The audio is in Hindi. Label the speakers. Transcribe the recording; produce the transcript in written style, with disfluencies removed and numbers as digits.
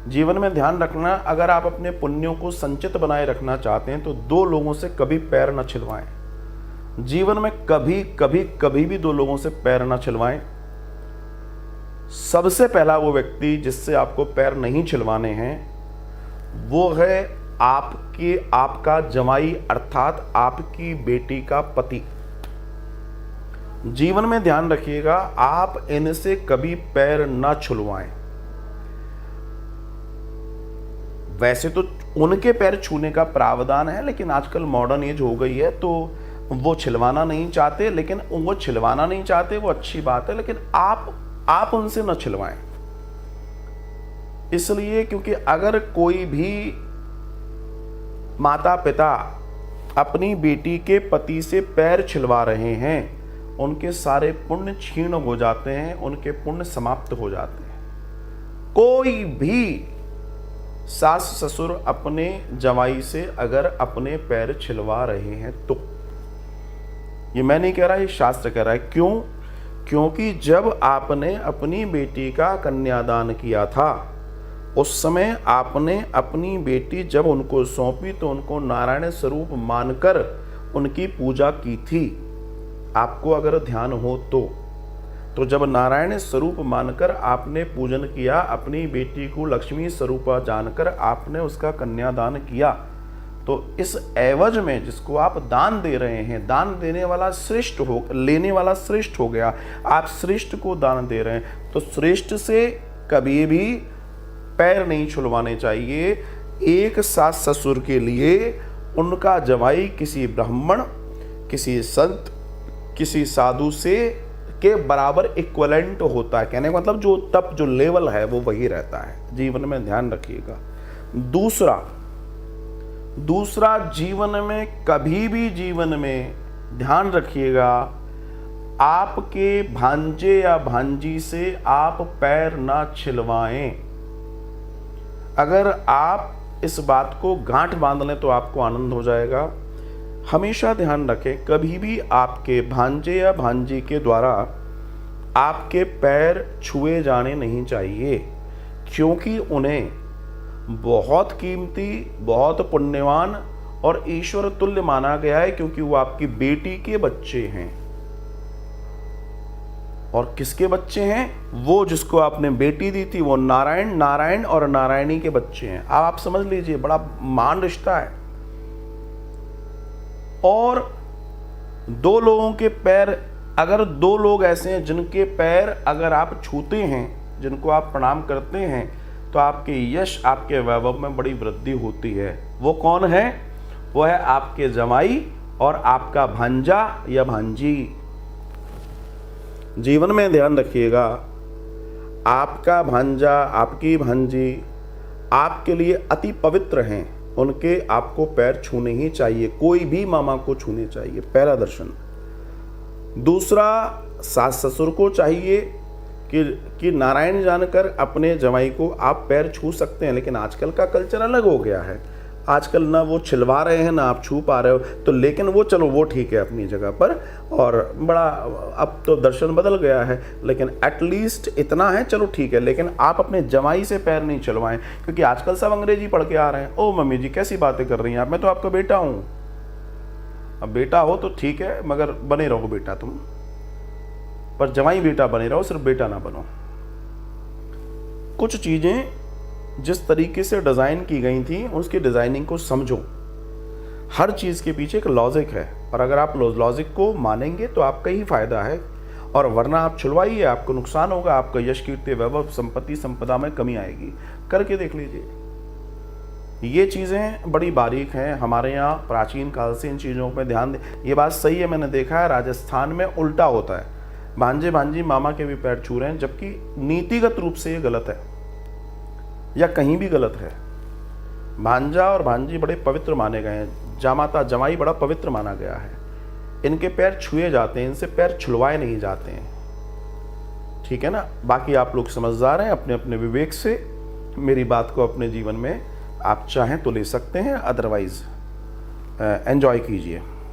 Speaker 1: जीवन में ध्यान रखना, अगर आप अपने पुण्यों को संचित बनाए रखना चाहते हैं तो दो लोगों से कभी पैर न छिलवाएं। जीवन में कभी कभी कभी भी दो लोगों से पैर न छिलवाएं। सबसे पहला वो व्यक्ति जिससे आपको पैर नहीं छिलवाने हैं वो है आपका जमाई, अर्थात आपकी बेटी का पति। जीवन में ध्यान रखिएगा, आप इनसे कभी पैर न छुलवाएं। वैसे तो उनके पैर छूने का प्रावधान है, लेकिन आजकल मॉडर्न एज हो गई है तो वो छिलवाना नहीं चाहते। लेकिन वो छिलवाना नहीं चाहते वो अच्छी बात है, लेकिन आप उनसे न छिलवाएं। इसलिए क्योंकि अगर कोई भी माता पिता अपनी बेटी के पति से पैर छिलवा रहे हैं, उनके सारे पुण्य क्षीण हो जाते हैं, उनके पुण्य समाप्त हो जाते हैं। कोई भी सास ससुर अपने जवाई से अगर अपने पैर छिलवा रहे हैं तो, ये मैं नहीं कह रहा, ये शास्त्र कह रहा है। क्यों? क्योंकि जब आपने अपनी बेटी का कन्यादान किया था उस समय आपने अपनी बेटी जब उनको सौंपी तो उनको नारायण स्वरूप मानकर उनकी पूजा की थी। आपको अगर ध्यान हो तो जब नारायण स्वरूप मानकर आपने पूजन किया, अपनी बेटी को लक्ष्मी स्वरूपा जानकर आपने उसका कन्यादान किया, तो इस एवज में जिसको आप दान दे रहे हैं, दान देने वाला श्रेष्ठ हो, लेने वाला श्रेष्ठ हो गया। आप श्रेष्ठ को दान दे रहे हैं तो श्रेष्ठ से कभी भी पैर नहीं छुलवाने चाहिए। एक सास ससुर के लिए उनका जवाई किसी ब्राह्मण, किसी संत, किसी साधु से के बराबर इक्वलेंट होता है। कहने का मतलब जो लेवल है वो वही रहता है। जीवन में ध्यान रखिएगा। दूसरा जीवन में कभी भी जीवन में ध्यान रखिएगा, आपके भांजे या भांजी से आप पैर ना छिलवाएं। अगर आप इस बात को गांठ बांध लें तो आपको आनंद हो जाएगा। हमेशा ध्यान रखें, कभी भी आपके भांजे या भांजी के द्वारा आपके पैर छुए जाने नहीं चाहिए, क्योंकि उन्हें बहुत कीमती, बहुत पुण्यवान और ईश्वर तुल्य माना गया है, क्योंकि वो आपकी बेटी के बच्चे हैं। और किसके बच्चे हैं? वो जिसको आपने बेटी दी थी वो नारायण और नारायणी के बच्चे हैं। अब आप समझ लीजिए, बड़ा मान रिश्ता है। और दो लोगों के पैर, अगर दो लोग ऐसे हैं जिनके पैर अगर आप छूते हैं, जिनको आप प्रणाम करते हैं, तो आपके यश, आपके वैभव में बड़ी वृद्धि होती है। वो कौन है? वो है आपके जमाई और आपका भांजा या भांजी। जीवन में ध्यान रखिएगा, आपका भांजा, आपकी भांजी आपके लिए अति पवित्र हैं, उनके आपको पैर छूने ही चाहिए। कोई भी मामा को छूने चाहिए, पहला दर्शन। दूसरा, सास ससुर को चाहिए कि नारायण जानकर अपने जमाई को आप पैर छू सकते हैं। लेकिन आजकल का कल्चर अलग हो गया है। आजकल ना वो छिलवा रहे हैं ना आप छू पा रहे हो, तो लेकिन वो चलो वो ठीक है अपनी जगह पर, और बड़ा अब तो दर्शन बदल गया है, लेकिन एटलीस्ट इतना है, चलो ठीक है। लेकिन आप अपने जमाई से पैर नहीं छिलवाएं, क्योंकि आजकल सब अंग्रेजी पढ़ के आ रहे हैं। ओ मम्मी जी कैसी बातें कर रही हैं आप, मैं तो आपका बेटा हूँ। अब बेटा हो तो ठीक है, मगर बने रहो बेटा तुम, पर जमाई बेटा बने रहो, सिर्फ बेटा ना बनो। कुछ चीज़ें जिस तरीके से डिज़ाइन की गई थी उसकी डिज़ाइनिंग को समझो। हर चीज़ के पीछे एक लॉजिक है, और अगर आप लॉजिक को मानेंगे तो आपका ही फायदा है, और वरना आप छुलवाइए, आपको नुकसान होगा, आपका यश, कीर्ति, वैभव, संपत्ति, संपदा में कमी आएगी। करके देख लीजिए। ये चीज़ें बड़ी बारीक हैं। हमारे यहाँ प्राचीन काल से इन चीज़ों पर ध्यान दें। ये बात सही है, मैंने देखा है राजस्थान में उल्टा होता है, भांजे भांजी मामा के भी पैर छू रहे हैं, जबकि नीतिगत रूप से ये गलत है, या कहीं भी गलत है। भांजा और भांजी बड़े पवित्र माने गए हैं, जामाता जमाई बड़ा पवित्र माना गया है। इनके पैर छुए जाते हैं, इनसे पैर छुलवाए नहीं जाते हैं। ठीक है ना? बाकी आप लोग समझदार हैं, अपने अपने विवेक से मेरी बात को अपने जीवन में आप चाहें तो ले सकते हैं, अदरवाइज एंजॉय कीजिए।